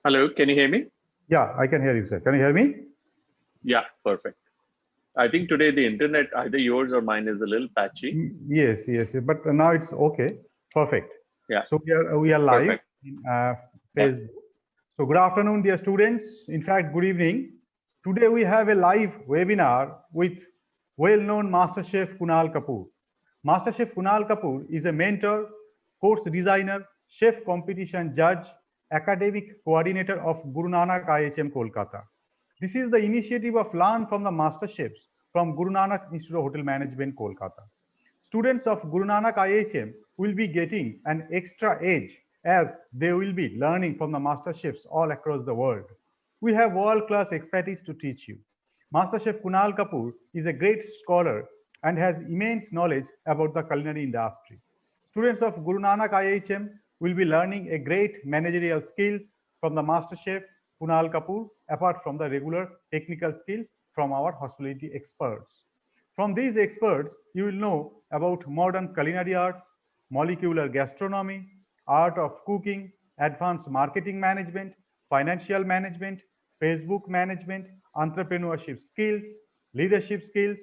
Hello, can you hear me? Yeah, I can hear you, sir. Can you hear me? Yeah, perfect. I think today the internet, either yours or mine, is a little patchy. Yes. But now it's okay. Perfect. Yeah, So we are live perfect. in Yeah. Facebook. So good afternoon, dear students. In fact, good evening. Today we have a live webinar with well-known MasterChef Kunal Kapur. MasterChef Kunal Kapur is a mentor, course designer, chef competition judge, academic coordinator of Guru Nanak IHM Kolkata. This is the initiative of Learn from the Master Chefs from Guru Nanak Institute of Hotel Management, Kolkata. Students of Guru Nanak IHM will be getting an extra edge as they will be learning from the master chefs all across the world. We have world-class expertise to teach you. Master Chef Kunal Kapur is a great scholar and has immense knowledge about the culinary industry. Students of Guru Nanak IHM will be learning a great managerial skills from the master chef Kunal Kapur, apart from the regular technical skills from our hospitality experts. From these experts, you will know about modern culinary arts, molecular gastronomy, art of cooking, advanced marketing management, financial management, Facebook management, entrepreneurship skills, leadership skills,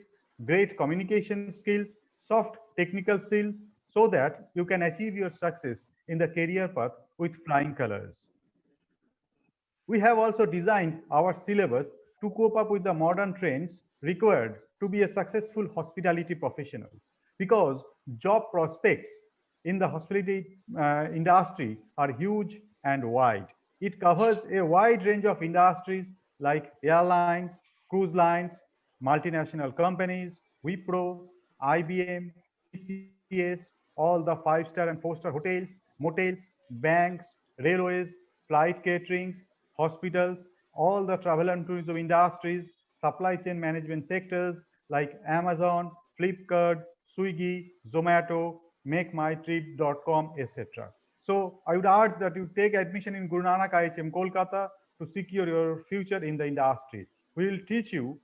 great communication skills, soft technical skills, so that you can achieve your success in the career path with flying colors. We have also designed our syllabus to cope up with the modern trends required to be a successful hospitality professional because job prospects in the hospitality industry are huge and wide. It covers a wide range of industries like airlines, cruise lines, multinational companies, Wipro, IBM, TCS, all the 5-star and 4-star hotels, motels, banks, railways, flight caterings, hospitals, all the travel and tourism industries, supply chain management sectors like Amazon, Flipkart, Swiggy, Zomato, MakeMyTrip.com, etc. So I would urge that you take admission in Guru Nanak IHM Kolkata to secure your future in the industry. We will teach you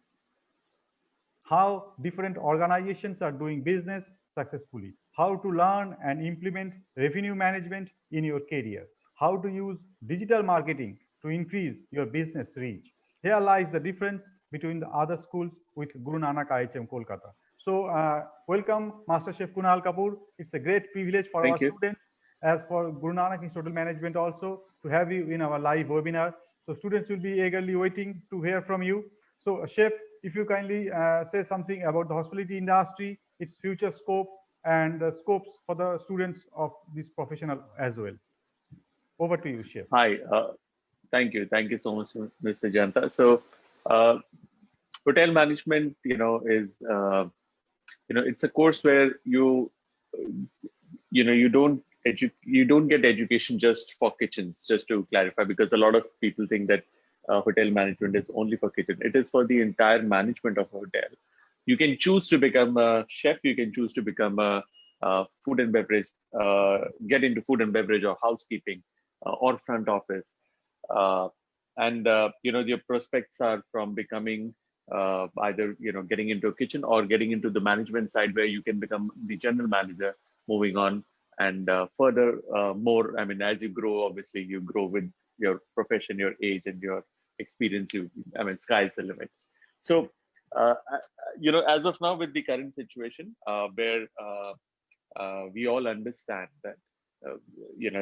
how different organizations are doing business successfully, how to learn and implement revenue management in your career, how to use digital marketing to increase your business reach. Here lies the difference between the other schools with Guru Nanak IHM Kolkata. So, welcome, Master Chef Kunal Kapur. It's a great privilege for our Thank you. students, as for Guru Nanak Institute of Management also, to have you in our live webinar. So, students will be eagerly waiting to hear from you. So, Chef, if you kindly say something about the hospitality industry, its future scope, and the scopes for the students of this professional as well. Over to you, Chef. Hi. Thank you. Thank you so much, Mr. Jayanta. So, uh, hotel management, it's a course where you don't get education just for kitchens. Just to clarify, because a lot of people think that hotel management is only for kitchen. It is for the entire management of a hotel. You can choose to become a chef. You can choose to become a food and beverage, get into food and beverage or housekeeping or front office. Uh, and your prospects are from becoming either getting into a kitchen or getting into the management side, where you can become the general manager, moving on and further more. I mean, as you grow, obviously you grow with your profession, your age, and your experience. Sky's the limits. So as of now, with the current situation, where we all understand that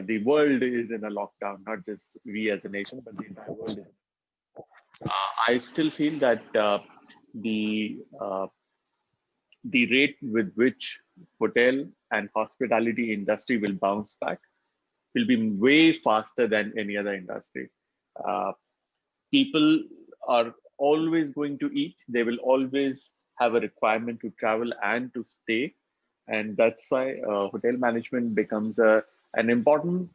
the world is in a lockdown, not just we as a nation, but the entire world is. I still feel that the uh, the rate with which hotel and hospitality industry will bounce back will be way faster than any other industry. Uh, People are always going to eat. They will always have a requirement to travel and to stay, and that's why hotel management becomes an important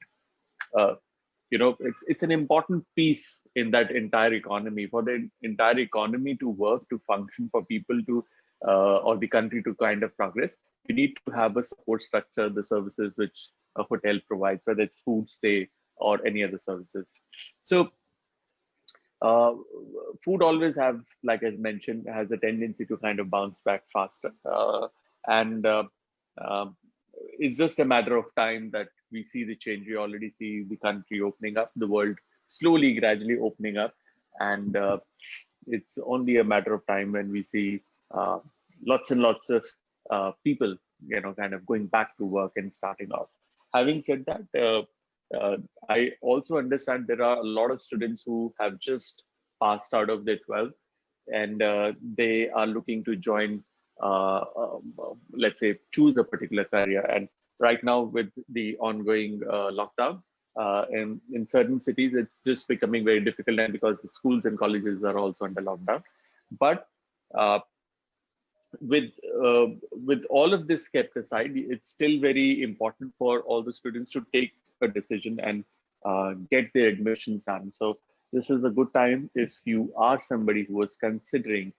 it's an important piece in that entire economy. For the entire economy to work, to function, for people to or the country to kind of progress, you need to have a support structure, the services which a hotel provides, whether it's food, stay, or any other services. So uh, food always have, like I mentioned, has a tendency to kind of bounce back faster, and um it's just a matter of time that we see the change. We already see the country opening up, the world slowly, gradually opening up, and it's only a matter of time when we see lots and lots of people, kind of going back to work and starting off. Having said that, I also understand there are a lot of students who have just passed out of their 12th, and they are looking to join, let's say, choose a particular career. And right now, with the ongoing lockdown, in certain cities, it's just becoming very difficult, and because the schools and colleges are also under lockdown. But uh, with all of this kept aside, it's still very important for all the students to take a decision and get their admissions done. So this is a good time if you are somebody who is considering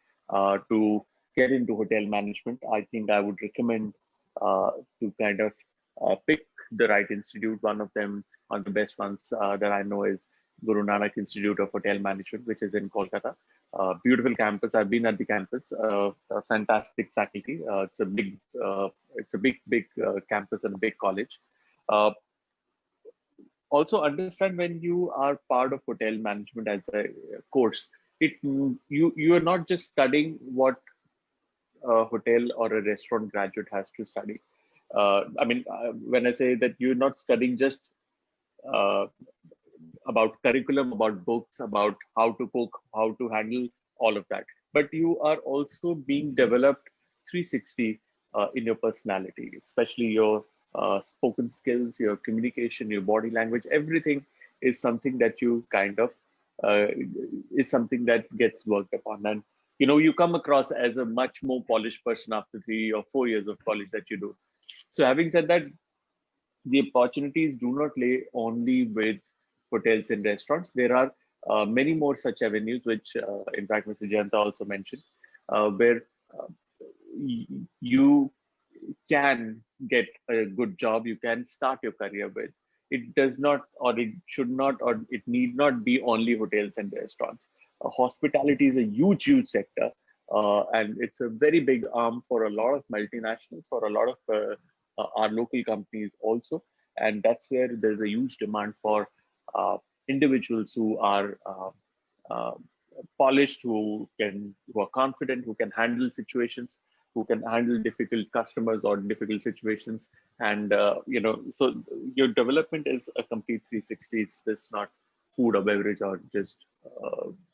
to get into hotel management. I think I would recommend to kind of pick the right institute. One of them, one of the best ones that I know, is Guru Nanak Institute of Hotel Management, which is in Kolkata. Beautiful campus. I've been at the campus. A fantastic faculty. It's a big campus and a big college. Uh, Also understand, when you are part of hotel management as a course, you are not just studying what a hotel or a restaurant graduate has to study. I mean, when I say that, you're not studying just uh, about curriculum, about books, about how to cook, how to handle all of that. But you are also being developed 360 in your personality, especially your spoken skills, your communication, your body language. Everything is something that you kind of uh, is something that gets worked upon. And you come across as a much more polished person after 3 or 4 years of college that you do. So having said that, the opportunities do not lay only with hotels and restaurants. There are many more such avenues, which, in fact, Mr. Jayanta also mentioned, where uh, you can get a good job, you can start your career with. It does not, or it should not, or it need not be only hotels and restaurants. Hospitality is a huge sector, and it's a very big arm for a lot of multinationals, for a lot of our local companies also. And that's where there's a huge demand for uh, individuals who are uh, polished, who are confident, who can handle situations, who can handle difficult customers or difficult situations. And so your development is a complete 360. It's just not food or beverage, or just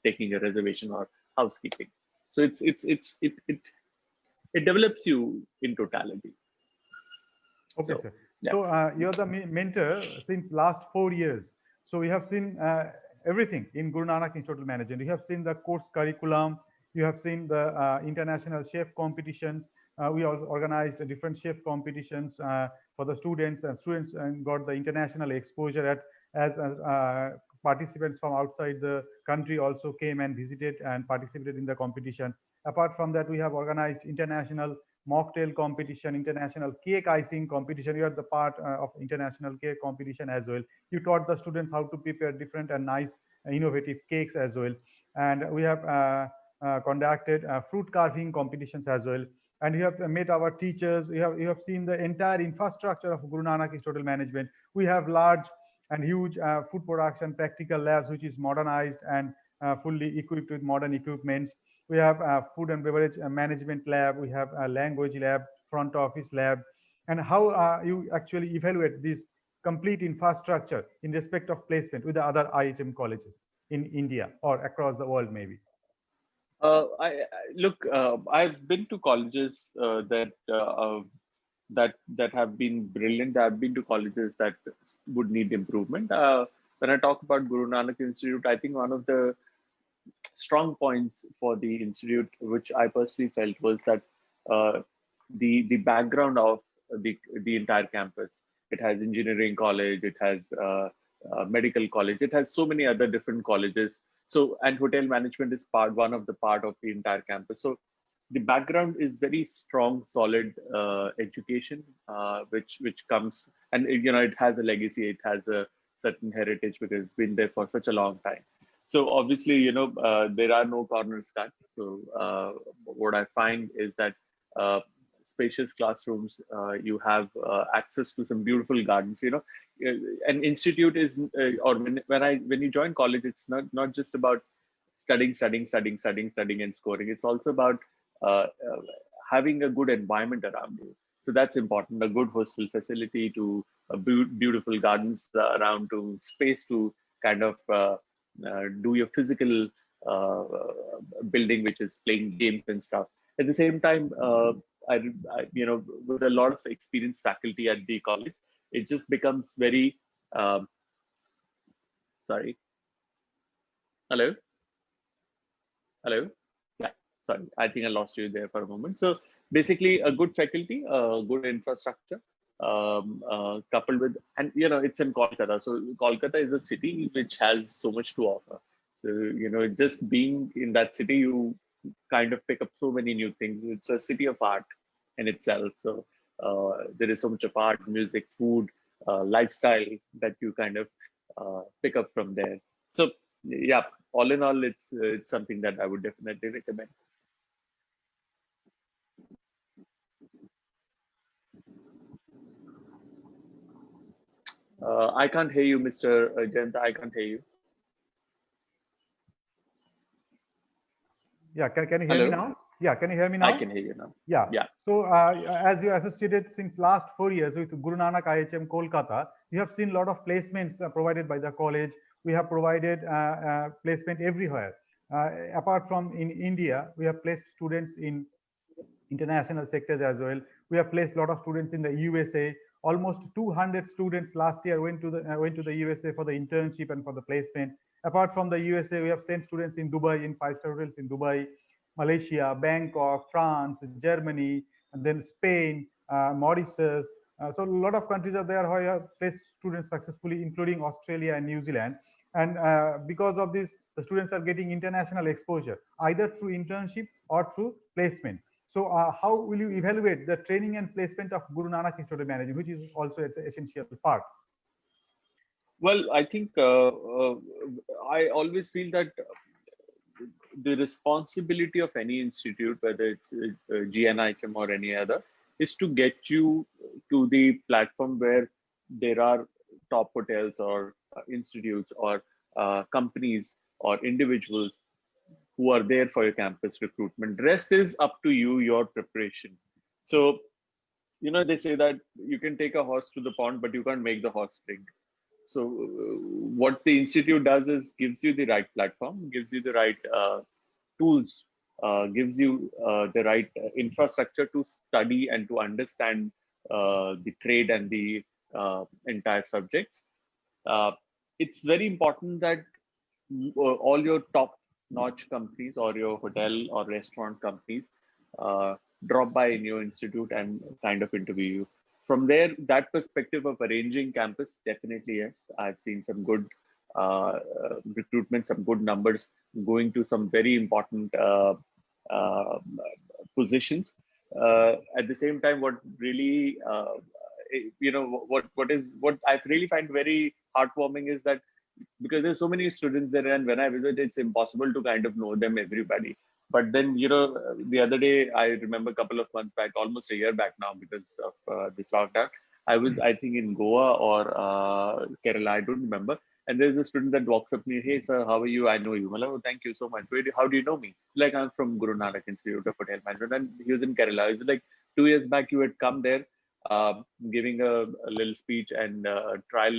taking a reservation or housekeeping. So it develops you in totality. Okay, So sir. yeah. So you're the mentor since last 4 years. So we have seen everything in Guru Nanak Institute of Management. You have seen the course curriculum. You have seen the international chef competitions. We also organized different chef competitions for the students, and students got the international exposure at as participants from outside the country also came and visited and participated in the competition. Apart from that, we have organized international mocktail competition, international cake icing competition. You are the part of international cake competition as well. You taught the students how to prepare different and nice innovative cakes as well. And we have conducted fruit carving competitions as well. And you have met our teachers. You have seen the entire infrastructure of Guru Nanak Institute Management. We have large and huge food production practical labs, which is modernized and fully equipped with modern equipments. We have a food and beverage management lab. We have a language lab, front office lab. And how you actually evaluate this complete infrastructure in respect of placement with the other IHM colleges in India or across the world, maybe? Look. I've been to colleges that have been brilliant. I've been to colleges that would need improvement. When I talk about Guru Nanak Institute, I think one of the strong points for the institute, which I personally felt, was that uh, the background of the entire campus. It has engineering college, it has medical college, it has so many other different colleges. So, and hotel management is one of the part of the entire campus. So the background is very strong, solid education, which comes, and it has a legacy, it has a certain heritage because it's been there for such a long time. So obviously, there are no corners cut. So what I find is that uh, spacious classrooms. You have access to some beautiful gardens. You know, an institute is, or when you join college, it's not just about studying and scoring. It's also about having a good environment around you. So that's important. A good hostel facility, to beautiful gardens around, to space to kind of do your physical uh, building, which is playing games and stuff. At the same time, with a lot of experienced faculty at the college, it just becomes very. Um, sorry. Hello. Hello. Yeah. Sorry. I think I lost you there for a moment. So basically, a good faculty, good infrastructure, coupled with, and it's in Kolkata. So Kolkata is a city which has so much to offer. So just being in that city, you kind of pick up so many new things. It's a city of art in itself. So there is so much of art, music, food, lifestyle that you kind of pick up from there. So yeah, all in all, it's something that I would definitely recommend. I can't hear you, Mr. Jayanta. I can't hear you. Yeah, can you hear me Hello. now? Yeah, can you hear me I now? can hear you now. Yeah. Yeah. So as you associated since last 4 years with Guru Nanak IHM Kolkata, you have seen a lot of placements provided by the college. We have provided placement everywhere. Apart from in India, we have placed students in international sectors as well. We have placed a lot of students in the USA. Almost 200 students last year went to the USA for the internship and for the placement. Apart from the USA, we have sent students in Dubai, in five-star hotels in Dubai, Malaysia, Bangkok, France, Germany, and then Spain, Mauritius. So a lot of countries are there where we have placed students successfully, including Australia and New Zealand. And because of this, the students are getting international exposure, either through internship or through placement. So how will you evaluate the training and placement of Guru Nanak Institute of Management, which is also an essential part? Well, I think I always feel that the responsibility of any institute, whether it's GNIHM or any other, is to get you to the platform where there are top hotels or institutes or companies or individuals who are there for your campus recruitment. Rest is up to you, your preparation. So, they say that you can take a horse to the pond, but you can't make the horse drink. So what the institute does is gives you the right platform, gives you the right tools, gives you the right infrastructure to study and to understand the trade and the entire subjects. Uh, it's very important that all your top-notch companies or your hotel or restaurant companies uh, drop by in your institute and kind of interview you. From there, that perspective of arranging campus, definitely yes. I've seen some good recruitment, some good numbers going to some very important uh, positions. At the same time, what really, what I really find very heartwarming is that because there's so many students there, and when I visit, it's impossible to kind of know them everybody. But then, the other day, I remember a couple of months back, almost a year back now, because of this lockdown, I was, I think, in Goa or Kerala, I don't remember. And there's a student that walks up to me, hey, sir, how are you? I know you. I'm like, oh, thank you so much. How do you know me? Like, I'm from Guru Nanak Institute of Hotel Management. And he was in Kerala. It was like 2 years back, you had come there giving a little speech and trial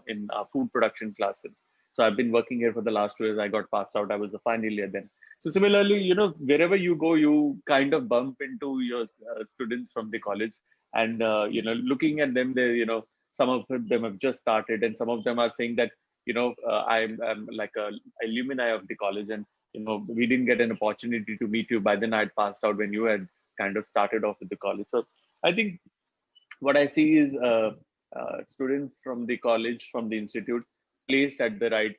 in food production classes. So I've been working here for the last 2 years. I got passed out. I was a final year then. So similarly, wherever you go, you kind of bump into your students from the college, and looking at them, some of them have just started, and some of them are saying that I'm like a alumni of the college, and we didn't get an opportunity to meet you. By then, I'd passed out when you had kind of started off with the college. So I think what I see is students from the college, from the institute, placed at the right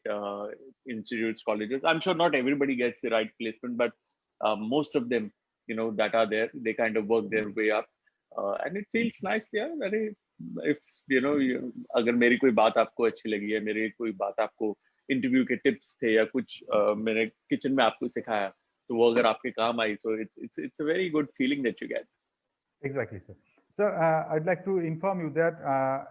institutes, colleges. I'm sure not everybody gets the right placement, but most of them, that are there, they kind of work their way up, and it feels nice. Yeah, very. If अगर मेरी कोई बात आपको अच्छी लगी है, मेरी कोई बात आपको इंटरव्यू के टिप्स थे या कुछ मैंने किचन में आपको सिखाया, तो वो अगर आपके काम आई, so it's a very good feeling that you get. Exactly, sir. So I'd like to inform you that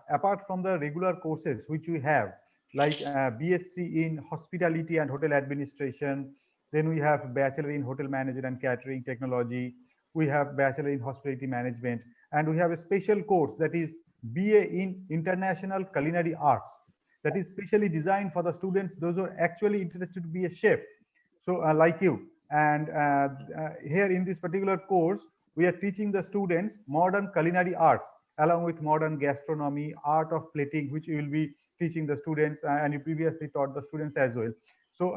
apart from the regular courses which we have, like BSc in Hospitality and Hotel Administration, then we have Bachelor in Hotel Management and Catering Technology, we have Bachelor in Hospitality Management, and we have a special course that is BA in International Culinary Arts, that is specially designed for the students, those who are actually interested to be a chef. So like you, and here in this particular course, we are teaching the students modern culinary arts along with modern gastronomy, art of plating, which you will be teaching the students and you previously taught the students as well. So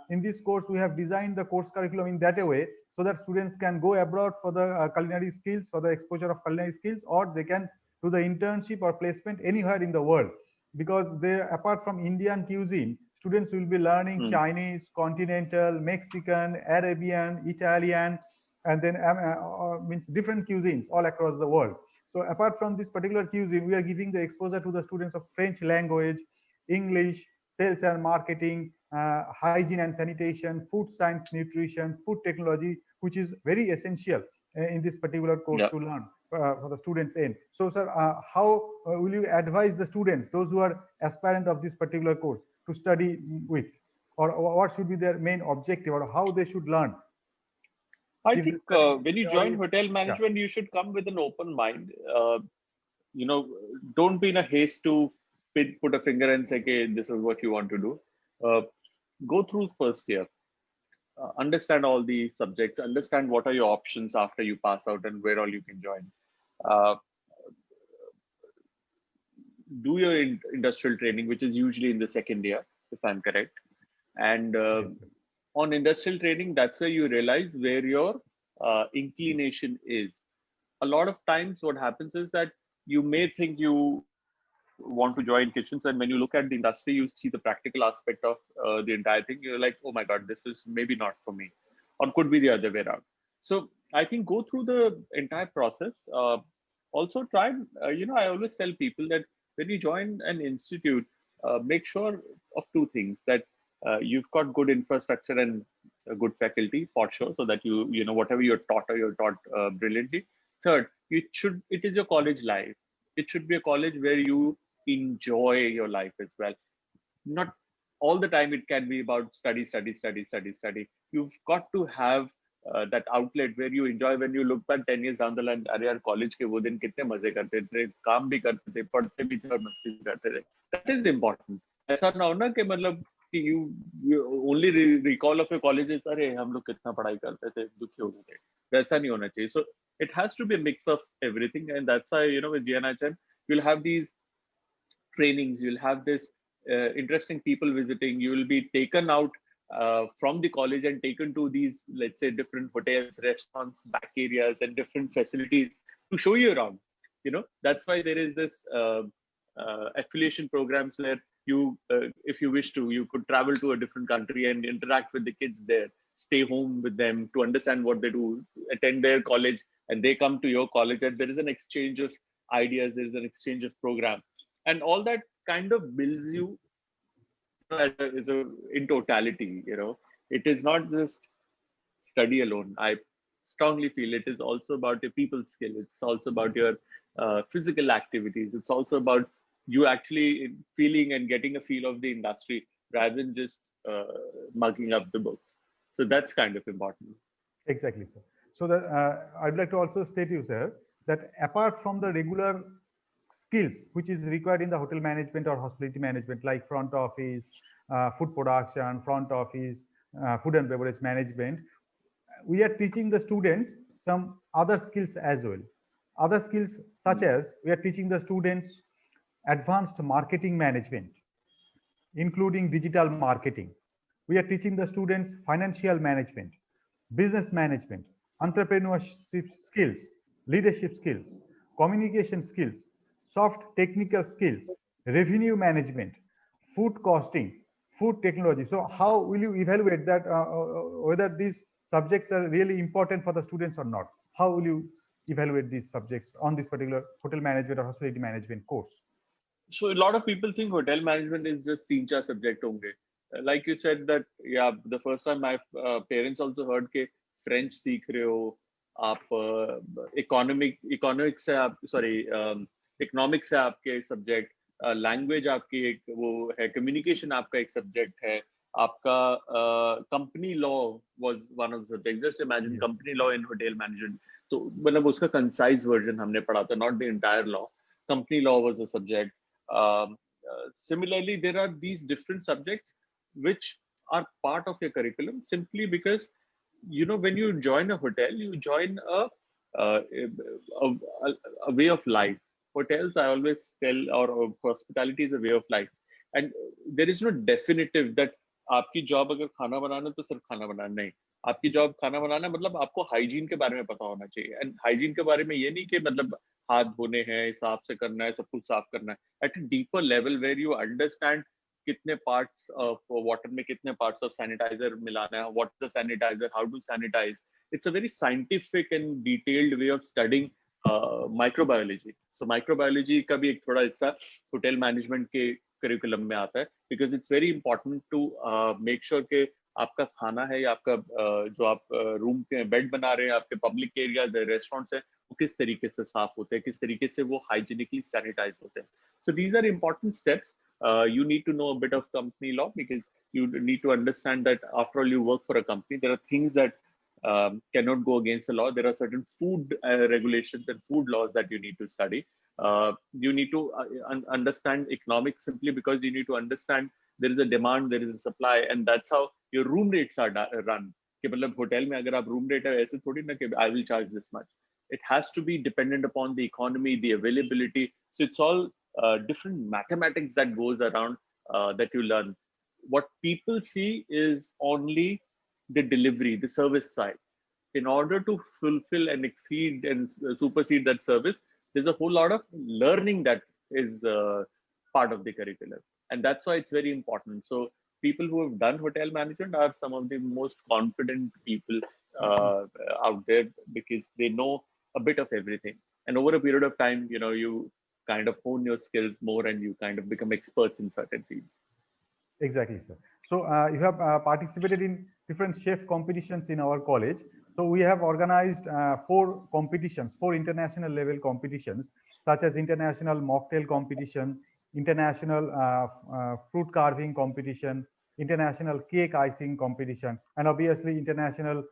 in this course, we have designed the course curriculum in that a way so that students can go abroad for the culinary skills, for the exposure of culinary skills, or they can do the internship or placement anywhere in the world. Because they, apart from Indian cuisine, students will be learning Hmm. Chinese, continental, Mexican, Arabian, Italian, and then means different cuisines all across the world. So apart from this particular cuisine, we are giving the exposure to the students of French language, English, sales and marketing, hygiene and sanitation, food science, nutrition, food technology, which is very essential in this particular course Yeah. to learn for the students end. So, sir, how will you advise the students, those who are aspirant of this particular course, to study with, or what should be their main objective, or how they should learn? I If they think study, when you or join hotel yeah, management, you should come with an open mind. You know, don't be in a haste to put a finger and say, okay, this is what you want to do. Uh, go through first year, understand all the subjects, understand what are your options after you pass out and where all you can join. Uh, do your industrial training, which is usually in the second year, if I'm correct. And yes, sir. on industrial training, that's where you realize where your inclination is. A lot of times, what happens is that you may think you want to join kitchens, and when you look at the industry, you see the practical aspect of the entire thing. You're like, oh my God, this is maybe not for me, or could be the other way around. So I think go through the entire process. Also, try, I always tell people that when you join an institute, make sure of two things: that you've got good infrastructure and a good faculty for sure, so that you know whatever you're taught brilliantly. Third, it is your college life. It should be a college where you enjoy your life as well. Not all the time it can be about study, study, study, study, study. You've got to have that outlet where you enjoy. When you look back 10 years down the line, अरे यार college के वो दिन कितने मजे करते थे, काम भी करते थे, पढ़ते भी थे और मस्ती भी करते थे. That is important. ऐसा ना हो ना कि मतलब कि you only recall of your colleges, अरे हम लोग कितना पढ़ाई करते थे, दुखी हो गए थे. वैसा नहीं होना चाहिए. So it has to be a mix of everything, and that's why with GNIHM you'll have these trainings, you'll have this interesting people visiting, you will be taken out from the college and taken to these, let's say, different hotels, restaurants, back areas, and different facilities to show you around. That's why there is this affiliation programs where if you wish to, you could travel to a different country and interact with the kids there, stay home with them to understand what they do, attend their college, and they come to your college, and there is an exchange of ideas, there is an exchange of program, and all that kind of builds you, in totality. It is not just study alone. I strongly feel it is also about your people skill. It's also about your physical activities. It's also about you actually feeling and getting a feel of the industry rather than just mugging up the books. So that's kind of important. Exactly, sir. So that I'd like to also state you, sir, that apart from the regular skills which is required in the hotel management or hospitality management, like front office, food production, front office, food and beverage management, we are teaching the students some other skills as well. Other skills such Mm. as we are teaching the students advanced marketing management, including digital marketing. We are teaching the students financial management, business management, entrepreneurship skills, leadership skills, communication skills, soft technical skills, revenue management, food costing, food technology. So how will you evaluate that whether these subjects are really important for the students or not? How will you evaluate these subjects on this particular hotel management or hospitality management course? So a lot of people think hotel management is just तीन चार subject होंगे. like you said that, yeah, the first time my parents also heard के French सीख रहे हो आप, economics से आप sorry economics से आपके subject, language आपकी एक वो है, communication आपका एक subject है, आपका company law was one of the subjects. Just imagine Yes. company law in hotel management. तो मतलब उसका concise version हमने पढ़ा था, not the entire law. Company law was a subject. Similarly, there are these different subjects which are part of your curriculum simply because, you know, when you join a hotel, you join uh, a, a way of life. Hotels, I always tell, or hospitality is a way of life, and there is no definitive that आपकी job अगर खाना बनाना तो सिर्फ खाना बनाना नहीं, आपकी job खाना बनाना मतलब आपको हाइजीन के बारे में पता होना चाहिए. एंड हाइजीन के बारे में ये नहीं कि मतलब हाथ धोने हैं, साफ से करना है, सब कुछ साफ करना है. At a deeper level where you understand कितने पार्ट्स ऑफ वाटर में कितने पार्ट्स ऑफ सैनिटाइजर मिलाना है, what is the sanitiser, how to sanitise. It's a very scientific and detailed way of studying microbiology. So microbiology का भी एक थोड़ा हिस्सा होटल मैनेजमेंट के करिकुलम में आता है, because it's very important to make sure कि आपका खाना है या आपका जो आप रूम के बेड बना रहे हैं, आपके पब्लिक एरियाज है, रेस्टोरेंट्स है, वो किस तरीके से साफ होते हैं, किस तरीके से वो हाइजीनिकली सैनिटाइज होते हैं. So these are important steps. You need to know a bit of company law because you need to understand that after all you work for a company, there are things that cannot go against the law. There are certain food regulations and food laws that you need to study. You need to understand economics simply because you need to understand there is a demand, there is a supply, and that's how your room rates are run. कि मतलब hotel में अगर आप room rate है ऐसे थोड़ी ना कि I will charge this much. It has to be dependent upon the economy, the availability. So it's all different mathematics that goes around that you learn. What people see is only the delivery, the service side. In order to fulfill and exceed and supersede that service, there's a whole lot of learning that is part of the curriculum. And that's why it's very important. So people who have done hotel management are some of the most confident people out there because they know a bit of everything. And over a period of time, you know, you kind of hone your skills more and you kind of become experts in certain fields. Exactly, sir. So you have participated in different chef competitions in our college. So we have organized four competitions, four international level competitions, such as international mocktail competition, international fruit carving competition, international cake icing competition, and obviously international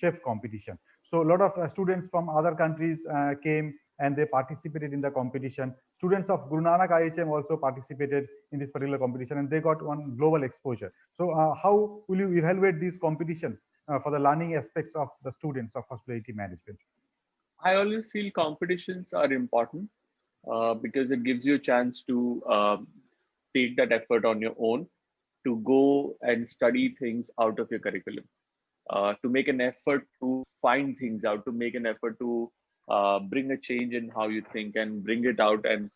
chef competition. So a lot of students from other countries came and they participated in the competition. Students of Guru Nanak IHM also participated in this particular competition and they got one global exposure. So how will you evaluate these competitions for the learning aspects of the students of hospitality management? I always feel competitions are important because it gives you a chance to take that effort on your own to go and study things out of your curriculum, to make an effort to find things out, to make an effort to bring a change in how you think and bring it out and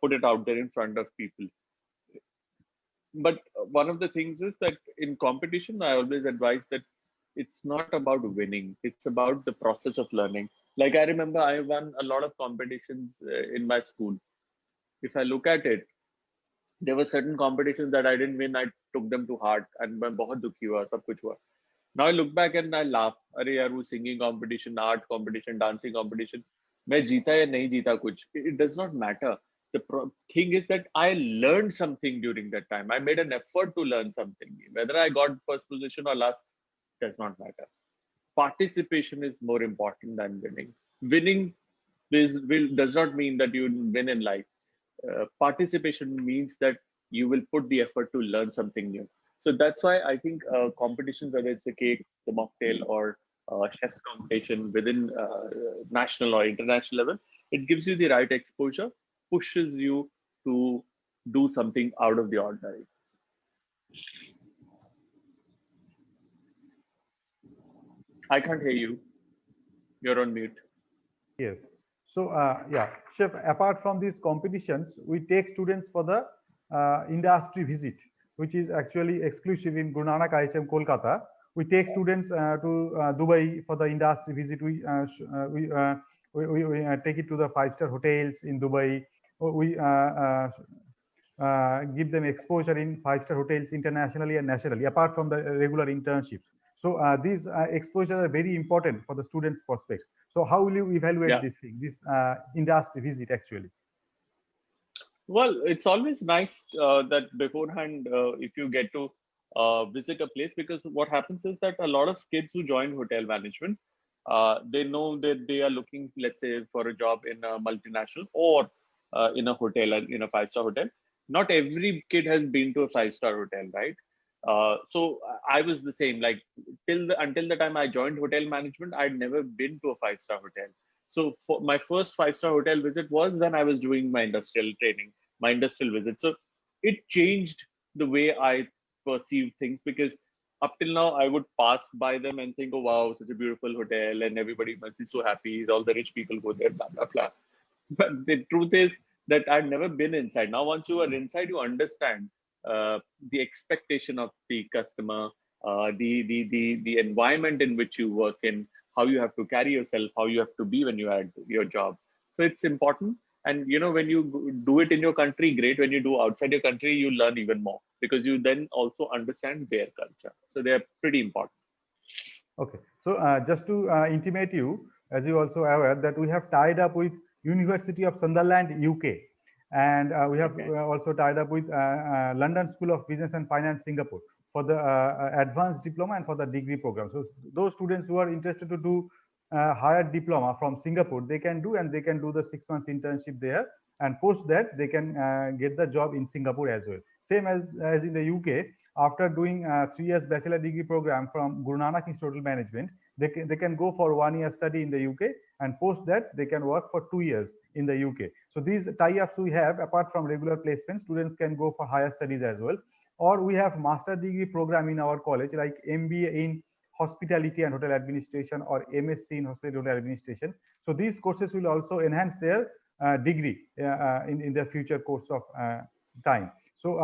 put it out there in front of people. But one of the things is that in competition, I always advise that it's not about winning, it's about the process of learning. Like I remember I won a lot of competitions in my school. If I look at it, there were certain competitions that I didn't win. I took them to heart and मैं बहुत दुखी हुआ, सब कुछ हुआ. Now I look back and I laugh. अरे यार वो singing competition, art competition, dancing competition, मैं जीता या नहीं जीता कुछ, it does not matter. The thing is that I learned something during that time. I made an effort to learn something. Whether I got first position or last does not matter. Participation is more important than winning. Winning does not mean that you win in life. Participation means that you will put the effort to learn something new. So that's why I think competitions, whether it's the cake, the mocktail, or chess competition within national or international level, it gives you the right exposure, pushes you to do something out of the ordinary. I can't hear you. You're on mute. Yes. So yeah, Chef, apart from these competitions, we take students for the industry visit, which is actually exclusive in Guru Nanak IHM Kolkata. We take students to Dubai for the industry visit. We take it to the five-star hotels in Dubai. We give them exposure in five-star hotels internationally and nationally, apart from the regular internships. So these exposure are very important for the students' prospects. So how will you evaluate Yeah. this thing, this industry visit actually? Well, it's always nice that beforehand, if you get to visit a place, because what happens is that a lot of kids who join hotel management, they know that they are looking, let's say, for a job in a multinational or in a hotel, in a five-star hotel. Not every kid has been to a five-star hotel, right? So I was the same. Like until the time I joined hotel management, I'd never been to a five-star hotel. So for my first five-star hotel visit was when I was doing my industrial training, my industrial visit. So it changed the way I perceive things, because up till now I would pass by them and think, oh wow, such a beautiful hotel, and everybody must be so happy. All the rich people go there, blah blah blah. But the truth is that I've never been inside. Now, once you are inside, you understand the expectation of the customer, the environment in which you work in, how you have to carry yourself, how you have to be when you are at your job. So it's important. And when you do it in your country, great. When you do outside your country, you learn even more, because you then also understand their culture. So they are pretty important. Okay, so just to intimate you, as you also aware, that we have tied up with University of Sunderland, UK, and we have Okay. also tied up with London School of Business and Finance, Singapore, for the advanced diploma and for the degree program. So those students who are interested to do higher diploma from Singapore, they can do, and they can do the 6 months internship there, and post that they can get the job in Singapore as well. Same as in the UK, after doing 3 years bachelor degree program from Guru Nanak Institute of Management, they can go for 1 year study in the UK, and post that they can work for 2 years in the UK. So these tie-ups we have, apart from regular placement, students can go for higher studies as well. Or we have master degree program in our college, like MBA in hospitality and hotel administration, or MSc in hospitality and hotel administration. So these courses will also enhance their degree in their future course of time. So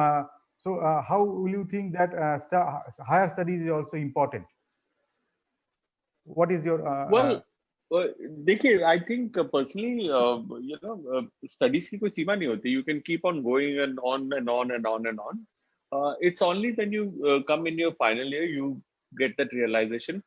how will you think that higher studies is also important? What is your Well, देखिए, I think personally, studies की कोई सीमा नहीं होती. You can keep on going and on and on and on and on. It's only when you come in your final year, you get that realization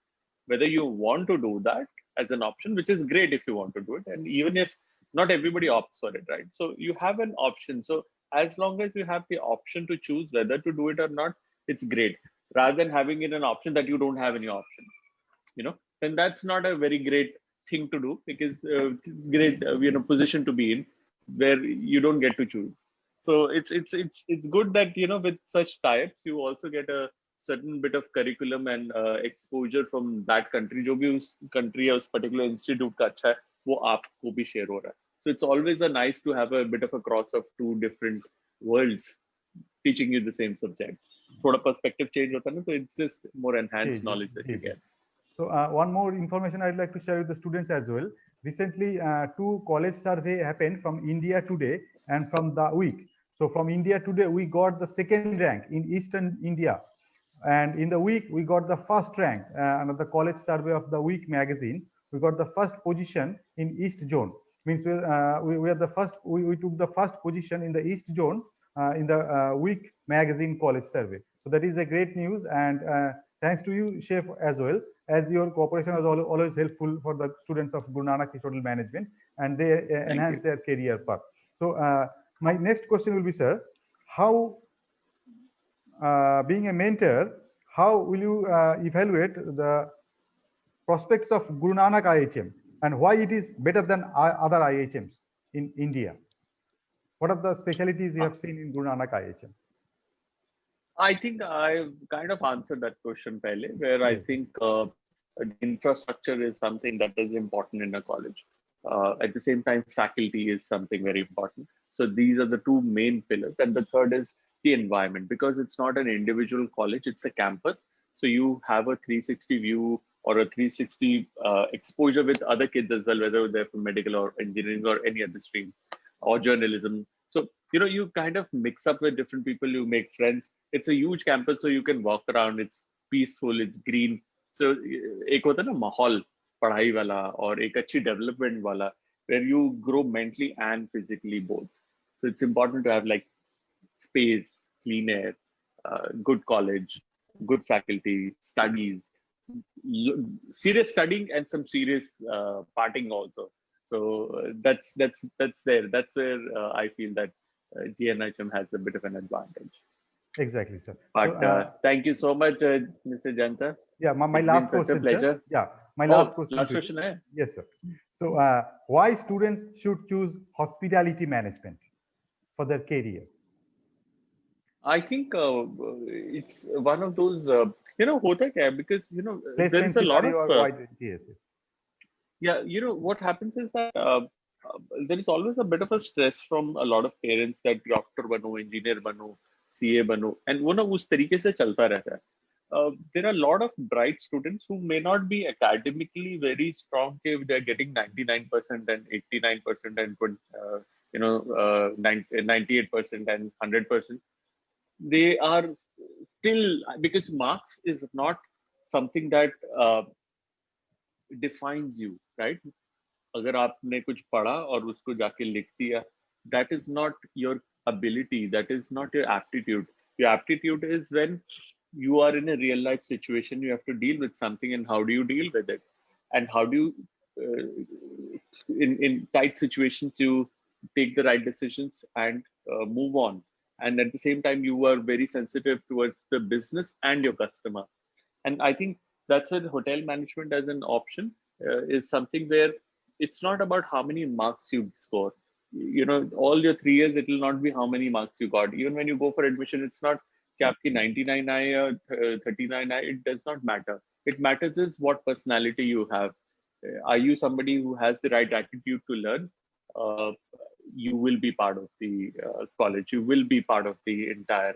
whether you want to do that as an option, which is great if you want to do it. And even if not everybody opts for it, right? So you have an option. So as long as you have the option to choose whether to do it or not, it's great. Rather than having it an option that you don't have any option, then that's not a very great thing to do, because great position to be in where you don't get to choose. So it's good that with such types you also get a certain bit of curriculum and exposure from that country. जो भी उस country या उस particular institute का अच्छा है वो आपको भी share हो रहा है. So it's always a nice to have a bit of a cross of two different worlds teaching you the same subject. थोड़ा perspective change होता है ना, तो it's just more enhanced knowledge that you get. So one more information I'd like to share with the students as well. Recently, two college survey happened from India Today and from the week. So from India Today, we got the second rank in Eastern India. And in the week, we got the first rank, another college survey of the week magazine. We got the first position in East Zone. Means we are the first, we took the first position in the East Zone in the week magazine college survey. So that is a great news. And thanks to you, Chef, as well, as your cooperation was always helpful for the students of Guru Nanak Hotel Management, and they enhance their career path. So my next question will be, sir, how, being a mentor, how will you evaluate the prospects of Guru Nanak IHM, and why it is better than other IHMs in India? What are the specialties you have seen in Guru Nanak IHM? I think I've kind of answered that question, Pele, where I think infrastructure is something that is important in a college. At the same time, faculty is something very important. So these are the two main pillars. And the third is the environment, because it's not an individual college, it's a campus. So you have a 360 view or a 360 exposure with other kids as well, whether they're from medical or engineering or any other stream or journalism. So, you kind of mix up with different people, you make friends. It's a huge campus, so you can walk around. It's peaceful, it's green. So, एक होता है ना माहौल पढ़ाई वाला और एक अच्छी development वाला, where you grow mentally and physically both. So it's important to have like space, clean air, good college, good faculty, studies, serious studying, and some serious partying also. So that's there. That's where I feel that GNIHM has a bit of an advantage. Exactly, sir. So, But thank you so much, Mr. Janta. yeah, my It's been last such a question, sir. pleasure. Yeah, my last Oh, question last to you. question, eh? Yes, sir. So, why students should choose hospitality management for their career? I think it's one of those, hota kya hai? Because, there is Placement a lot scenario of, or why? Yes, yes. yeah, what happens is that there is always a bit of a stress from a lot of parents that doctor bano, engineer bano, CA bano, and वो ना उस तरीके से चलता रहता है. There are a lot of bright students who may not be academically very strong if they're getting 99% and 89% and 98% and 100%. They are still, because marks is not something that defines you, right? अगर आपने कुछ पढ़ा और उसको जाके लिख दिया, that is not your ability, that is not your aptitude. Your aptitude is when you are in a real life situation, you have to deal with something, and how do you deal with it, and how do you in tight situations you take the right decisions and move on, and at the same time you are very sensitive towards the business and your customer. And I think that's where the hotel management as an option is something where it's not about how many marks you score. All your 3 years, it will not be how many marks you got. Even when you go for admission, it's not कि आपकी 99 आए या 39 आए. It does not matter. It matters is what personality you have. Are you somebody who has the right attitude to learn? Uh, you will be part of the college. You will be part of the entire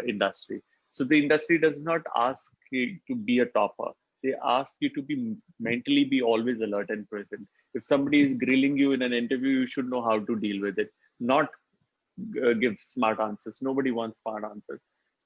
industry. So the industry does not ask you to be a topper. They ask you to be mentally be always alert and present. If somebody is grilling you in an interview, you should know how to deal with it, not give smart answers. Nobody wants smart answers.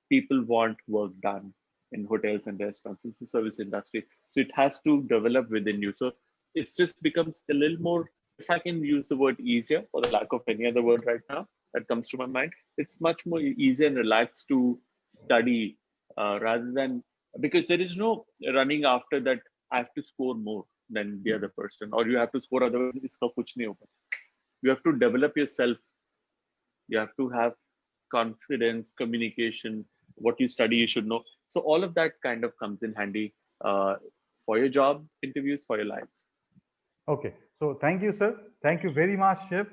People want work done in hotels and restaurants. It's a service industry. So it has to develop within you. So it just becomes a little more, if I can use the word easier for the lack of any other word right now that comes to my mind, it's much more easy and relaxed to study rather than, because there is no running after that. I have to score more than the other person, or you have to score, otherwise iska kuch nahi hoga. You have to develop yourself. You have to have confidence, communication, what you study you should know. So all of that kind of comes in handy for your job interviews, for your life. Okay, so thank you, sir. Thank you very much, Chef,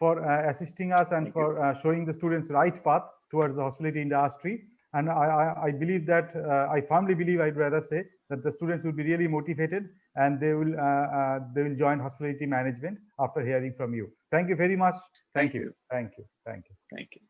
for assisting us and Thank you. for showing the students right path towards the hospitality industry. And I believe that, I firmly believe, I'd rather say, that the students will be really motivated and they will join hospitality management after hearing from you. Thank you very much. Thank you. Thank you. Thank you. Thank you.